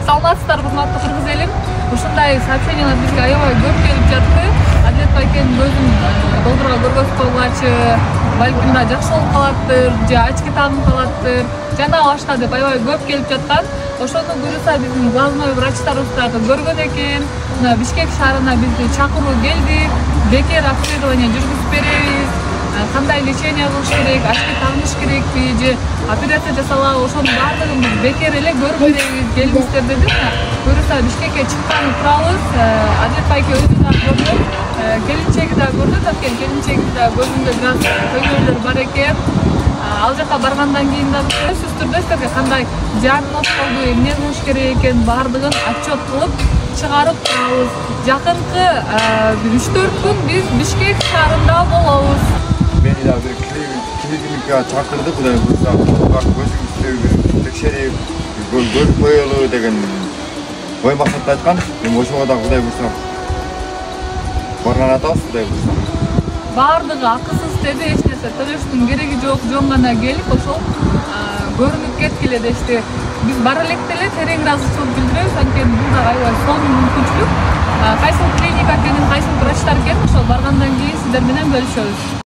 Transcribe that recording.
Саламатсыздарбы, урматтуу кыргыз элим. Ушундай сообщениялар бизге аябай көп келип жатты. Адилет байкенин көзүн долдурга көргөзүп койгучу, балким да жакшы болуп калаттыр, же очки таанып калаттыр, жана башка деп аябай көп келип жаткан. Ошону буюрса биздин главный врачтарыбыз дагы көргөн экен. Мына Бишкек шаарына бизди чакыруу келди. Бекер обследование жүргүзүп беребиз. Кандай лечение кылыш керек, очки тагыныш керекпи, же операция жасалабы, ошонун баардыгын биз бекер эле көрүп беребиз, келиңиздер деди. Буюрса Бишкекке чыкканы турабыз. Адилет байке өзү да көрдү, келинчеги да көрдү, такел келинчеги да көзүндө бир аз көйгөйлөр бар экен. Ал жака баргандан кийин да сөзсүз түрдө силерге кандай диагноз болду, эмне кылыш керек экен баардыгын отчет кылып чыгарып турабыз. Жакынкы 3-4 күн биз Бишкек шаарында болобуз. Beni de bir klinikaya çakırdı, Kuday Bursa. Gözümüzü tekşerip, göz koyalı degen koy maksatla aytkan. Ben oşuğa da Kuday Bursa. Bargan atабыз, Kuday Bursa. Баардыгы акысыз деди, эч нерсе төлөштүн кереги жок, жөн гана келип ошол көрүнүп кеткиле дешти. Биз бара элек деле терең ыраазычылык билдиребиз, анткени бул да аябай сонун мүмкүнчүлүк. Кайсыл клиника экенин, кайсыл врачтар экенин ошол баргандан кийин сиздер менен бөлүшөбүз.